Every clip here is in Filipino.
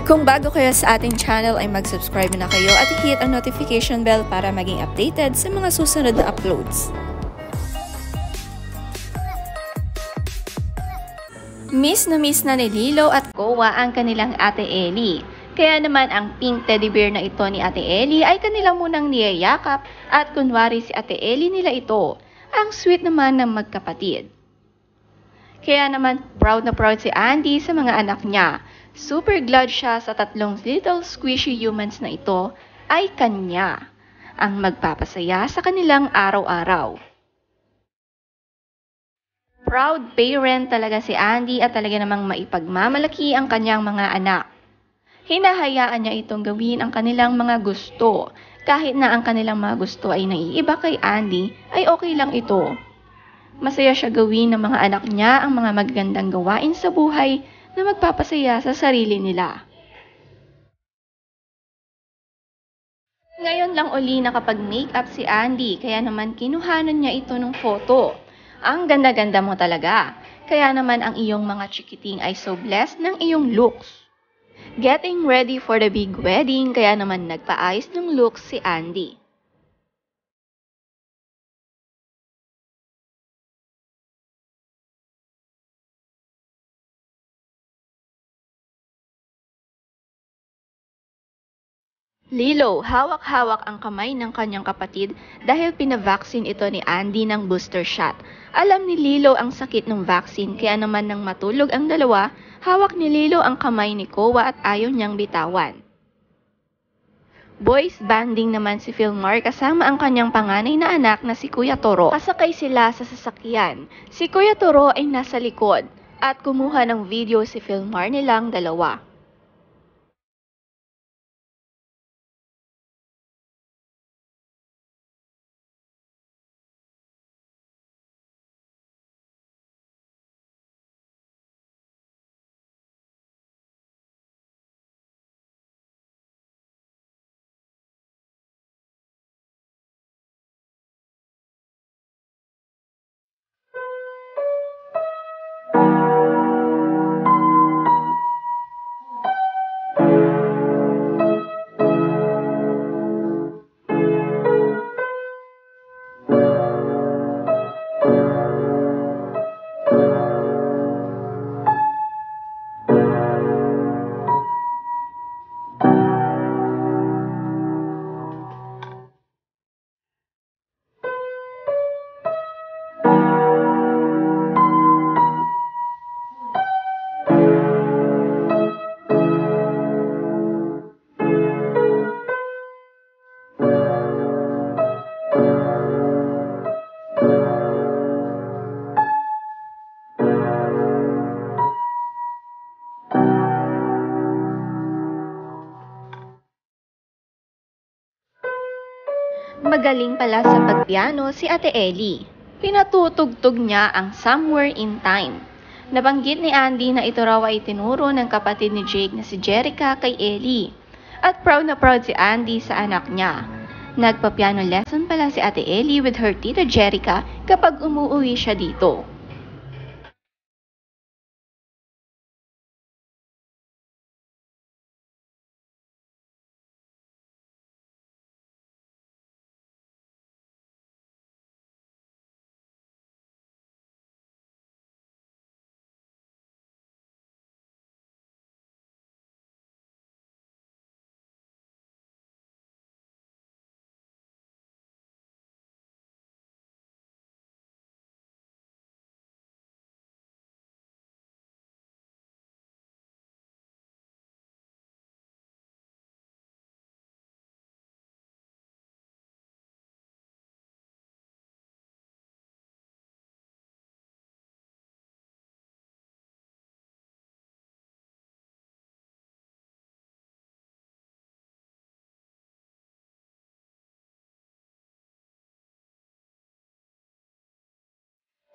Kung bago kayo sa ating channel ay mag-subscribe na kayo at i-hit ang notification bell para maging updated sa mga susunod na uploads. Miss na ni Lilo at Kowa ang kanilang Ate Ellie. Kaya naman ang pink teddy bear na ito ni Ate Ellie ay kanila munang niyayakap at kunwari si Ate Ellie nila ito. Ang sweet naman ng magkapatid. Kaya naman proud na proud si Andy sa mga anak niya. Super glad siya sa tatlong little squishy humans na ito ay kanya. Ang magpapasaya sa kanilang araw-araw. Proud parent talaga si Andy at talaga namang maipagmamalaki ang kanyang mga anak. Hinahayaan niya itong gawin ang kanilang mga gusto. Kahit na ang kanilang mga gusto ay naiiba kay Andy, ay okay lang ito. Masaya siya gawin ng mga anak niya ang mga magagandang gawain sa buhay na magpapasaya sa sarili nila. Ngayon lang uli nakapag-makeup si Andy, kaya naman kinuhanan niya ito ng photo. Ang ganda-ganda mo talaga. Kaya naman ang iyong mga chikiting ay so blessed ng iyong looks. Getting ready for the big wedding, kaya naman nagpaayos ng looks si Andy. Lilo, hawak-hawak ang kamay ng kanyang kapatid dahil pinavaksin ito ni Andy ng booster shot. Alam ni Lilo ang sakit ng vaccine, kaya naman nang matulog ang dalawa, hawak ni Lilo ang kamay ni Kowa at ayaw niyang bitawan. Boys banding naman si Philmar kasama ang kanyang panganay na anak na si Kuya Toro. Kasakay sila sa sasakyan. Si Kuya Toro ay nasa likod at kumuha ng video si Philmar nilang dalawa. Magaling pala sa pagpiano si Ate Ellie. Pinatutugtog niya ang Somewhere in Time. Nabanggit ni Andy na ito raw ay tinuro ng kapatid ni Jake na si Jerica kay Ellie. At proud na proud si Andy sa anak niya. Nagpa-piano lesson pala si Ate Ellie with her tita Jerica kapag umuwi siya dito.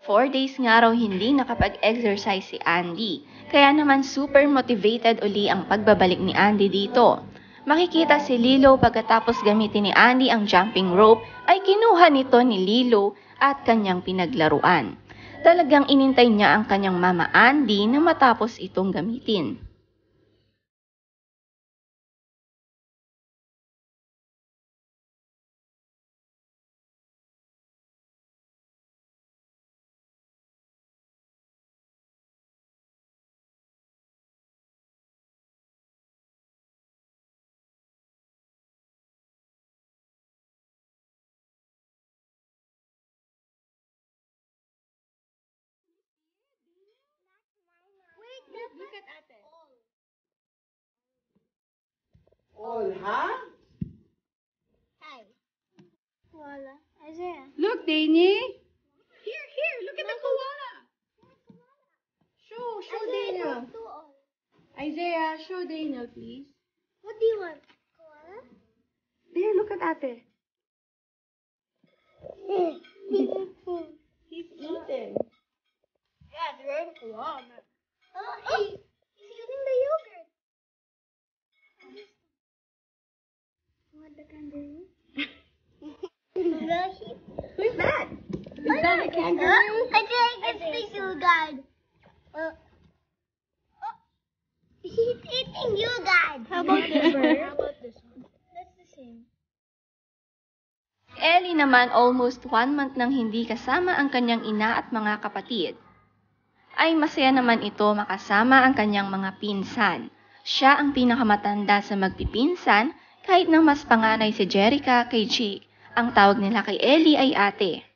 Four days nga raw hindi nakapag-exercise si Andy, kaya naman super motivated uli ang pagbabalik ni Andy dito. Makikita si Lilo pagkatapos gamitin ni Andy ang jumping rope ay kinuha nito ni Lilo at kanyang pinaglaruan. Talagang inintay niya ang kanyang mama Andy na matapos itong gamitin. at ate. All, ha? Hi. Koala. Isaiah. Look, Dani. Here, look at the koala. Show Daniel. Isaiah, show Daniel, please. What do you want? Koala? There, look at ate. He's eating. Yeah, it's very koala. Oh, he's eating the yogurt. You want the kangaroo? Who's that? Is that a kangaroo? I think it's the yogurt. He's eating yogurt. How about this bird? How about this one? That's the same. Ellie naman almost 1 month nang hindi kasama ang kanyang ina at mga kapatid. Ay masaya naman ito makasama ang kanyang mga pinsan. Siya ang pinakamatanda sa magpipinsan kahit na mas panganay si Jerica kay Jake. Ang tawag nila kay Ellie ay ate.